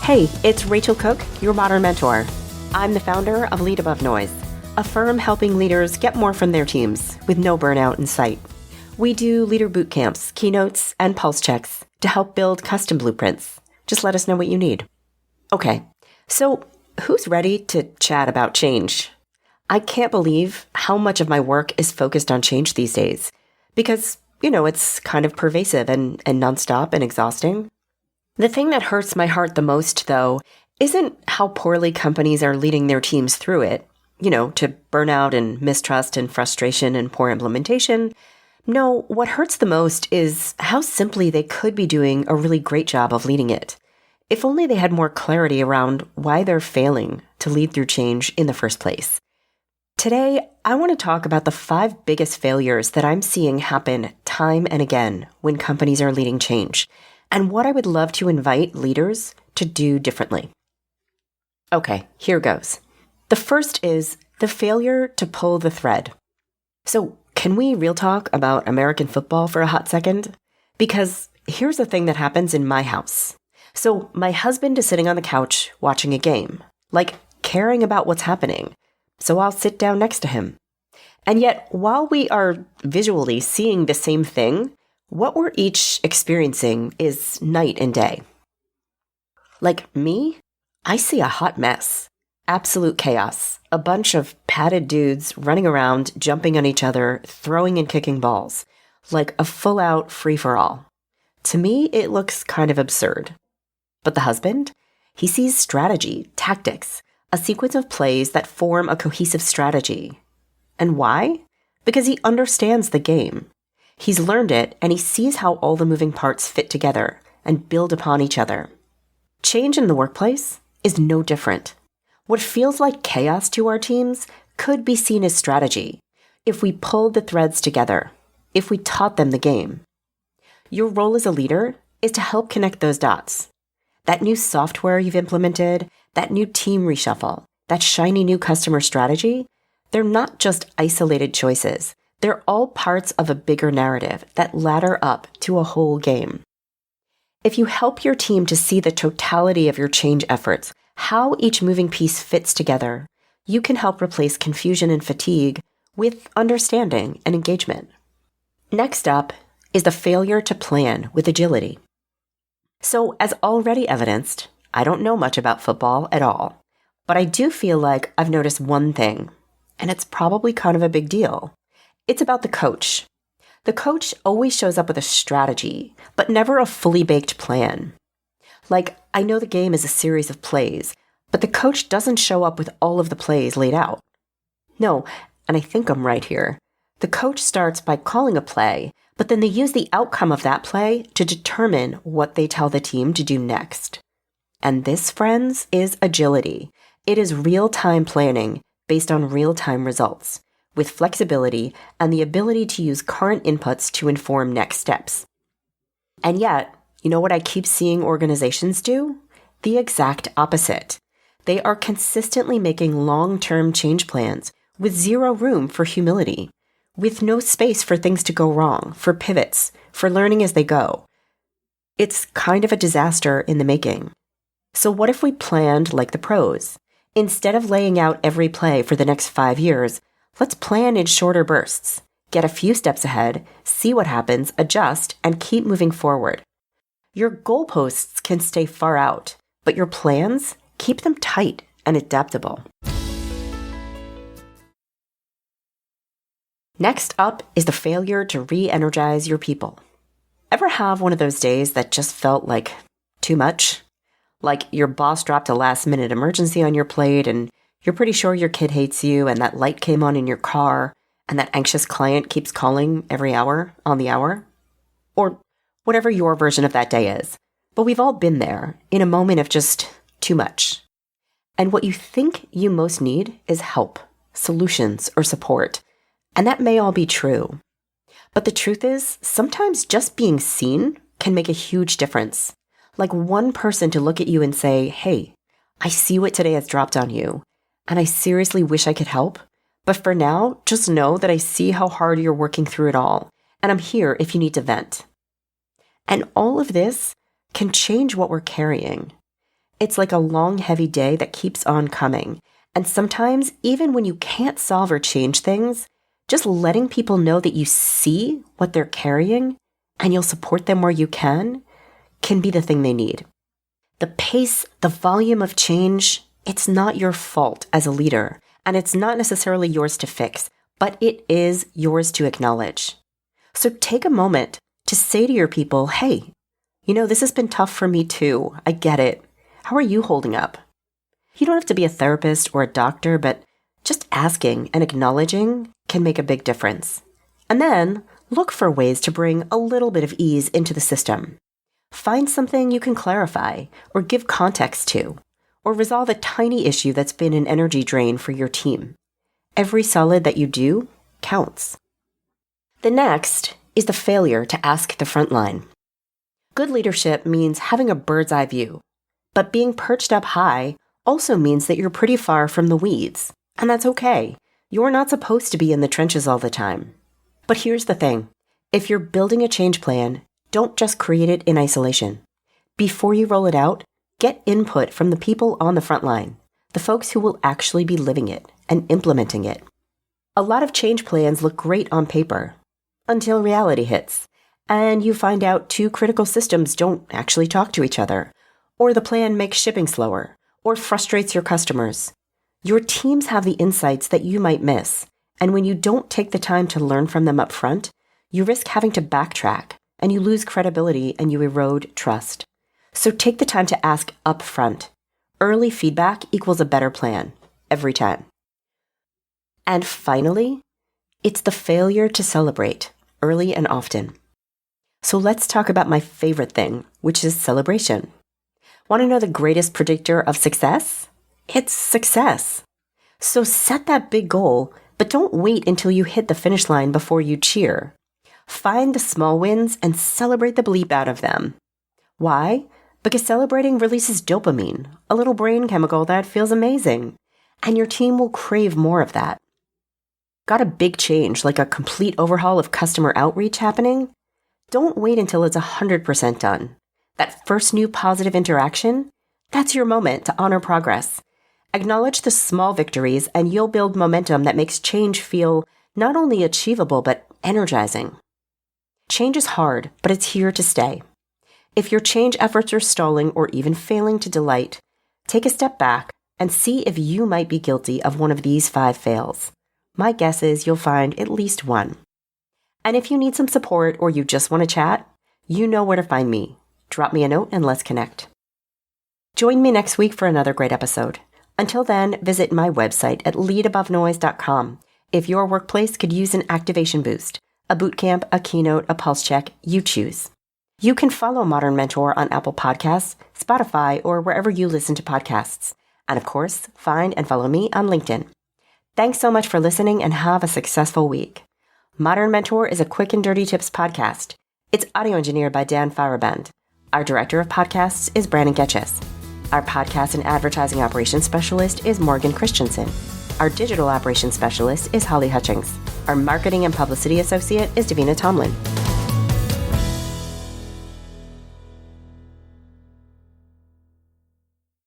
Hey, it's Rachel Cooke, your modern mentor. I'm the founder of Lead Above Noise, a firm helping leaders get more from their teams with no burnout in sight. We do leader boot camps, keynotes, and pulse checks to help build custom blueprints. Just let us know what you need. Okay, so who's ready to chat about change? I can't believe how much of my work is focused on change these days because, it's kind of pervasive and nonstop and exhausting. The thing that hurts my heart the most, though, isn't how poorly companies are leading their teams through it, to burnout and mistrust and frustration and poor implementation. No, what hurts the most is how simply they could be doing a really great job of leading it. If only they had more clarity around why they're failing to lead through change in the first place. Today, I want to talk about the 5 biggest failures that I'm seeing happen time and again when companies are leading change, and what I would love to invite leaders to do differently. Okay, here goes. The first is the failure to pull the thread. So, can we real talk about American football for a hot second? Because here's the thing that happens in my house. So, my husband is sitting on the couch watching a game, caring about what's happening. So I'll sit down next to him. And yet, while we are visually seeing the same thing, what we're each experiencing is night and day. Like me, I see a hot mess. Absolute chaos. A bunch of padded dudes running around, jumping on each other, throwing and kicking balls. Like a full-out free-for-all. To me, it looks kind of absurd. But the husband? He sees strategy, tactics, a sequence of plays that form a cohesive strategy. And why? Because he understands the game. He's learned it, and he sees how all the moving parts fit together and build upon each other. Change in the workplace is no different. What feels like chaos to our teams could be seen as strategy if we pulled the threads together, if we taught them the game. Your role as a leader is to help connect those dots. That new software you've implemented, that new team reshuffle, that shiny new customer strategy, they're not just isolated choices. They're all parts of a bigger narrative that ladder up to a whole game. If you help your team to see the totality of your change efforts, how each moving piece fits together, you can help replace confusion and fatigue with understanding and engagement. Next up is the failure to plan with agility. So, as already evidenced, I don't know much about football at all, but I do feel like I've noticed one thing, and it's probably kind of a big deal. It's about the coach. The coach always shows up with a strategy, but never a fully baked plan. I know the game is a series of plays, but the coach doesn't show up with all of the plays laid out. No, and I think I'm right here. The coach starts by calling a play, but then they use the outcome of that play to determine what they tell the team to do next. And this, friends, is agility. It is real-time planning based on real-time results, with flexibility and the ability to use current inputs to inform next steps. And yet, you know what I keep seeing organizations do? The exact opposite. They are consistently making long-term change plans with zero room for humility, with no space for things to go wrong, for pivots, for learning as they go. It's kind of a disaster in the making. So what if we planned like the pros? Instead of laying out every play for the next 5 years, let's plan in shorter bursts, get a few steps ahead, see what happens, adjust, and keep moving forward. Your goalposts can stay far out, but your plans, keep them tight and adaptable. Next up is the failure to re-energize your people. Ever have one of those days that just felt like too much? Like your boss dropped a last-minute emergency on your plate and you're pretty sure your kid hates you and that light came on in your car and that anxious client keeps calling every hour on the hour? Or whatever your version of that day is. But we've all been there in a moment of just too much. And what you think you most need is help, solutions, or support. And that may all be true. But the truth is, sometimes just being seen can make a huge difference. Like one person to look at you and say, hey, I see what today has dropped on you, and I seriously wish I could help. But for now, just know that I see how hard you're working through it all, and I'm here if you need to vent. And all of this can change what we're carrying. It's like a long, heavy day that keeps on coming. And sometimes, even when you can't solve or change things, just letting people know that you see what they're carrying and you'll support them where you can be the thing they need. The pace, the volume of change, it's not your fault as a leader, and it's not necessarily yours to fix, but it is yours to acknowledge. So take a moment to say to your people, hey, this has been tough for me too. I get it. How are you holding up? You don't have to be a therapist or a doctor, but just asking and acknowledging can make a big difference. And then look for ways to bring a little bit of ease into the system. Find something you can clarify or give context to, or resolve a tiny issue that's been an energy drain for your team. Every solid that you do counts. The next is the failure to ask the front line. Good leadership means having a bird's eye view, but being perched up high also means that you're pretty far from the weeds, and that's okay. You're not supposed to be in the trenches all the time. But here's the thing. If you're building a change plan, don't just create it in isolation. Before you roll it out, get input from the people on the front line, the folks who will actually be living it and implementing it. A lot of change plans look great on paper until reality hits, and you find out two critical systems don't actually talk to each other, or the plan makes shipping slower, or frustrates your customers. Your teams have the insights that you might miss, and when you don't take the time to learn from them up front, you risk having to backtrack, and you lose credibility and you erode trust. So take the time to ask up front. Early feedback equals a better plan, every time. And finally, it's the failure to celebrate, early and often. So let's talk about my favorite thing, which is celebration. Want to know the greatest predictor of success? It's success. So set that big goal, but don't wait until you hit the finish line before you cheer. Find the small wins and celebrate the bleep out of them. Why? Because celebrating releases dopamine, a little brain chemical that feels amazing, and your team will crave more of that. Got a big change, like a complete overhaul of customer outreach happening? Don't wait until it's 100% done. That first new positive interaction, that's your moment to honor progress. Acknowledge the small victories and you'll build momentum that makes change feel not only achievable, but energizing. Change is hard, but it's here to stay. If your change efforts are stalling or even failing to delight, take a step back and see if you might be guilty of one of these 5 fails. My guess is you'll find at least one. And if you need some support or you just want to chat, you know where to find me. Drop me a note and let's connect. Join me next week for another great episode. Until then, visit my website at leadabovenoise.com. If your workplace could use an activation boost, a boot camp, a keynote, a pulse check, you choose. You can follow Modern Mentor on Apple Podcasts, Spotify, or wherever you listen to podcasts. And of course, find and follow me on LinkedIn. Thanks so much for listening and have a successful week. Modern Mentor is a quick and dirty tips podcast. It's audio engineered by Dan Fauerband. Our director of podcasts is Brandon Getches. Our podcast and advertising operations specialist is Morgan Christensen. Our digital operations specialist is Holly Hutchings. Our marketing and publicity associate is Davina Tomlin.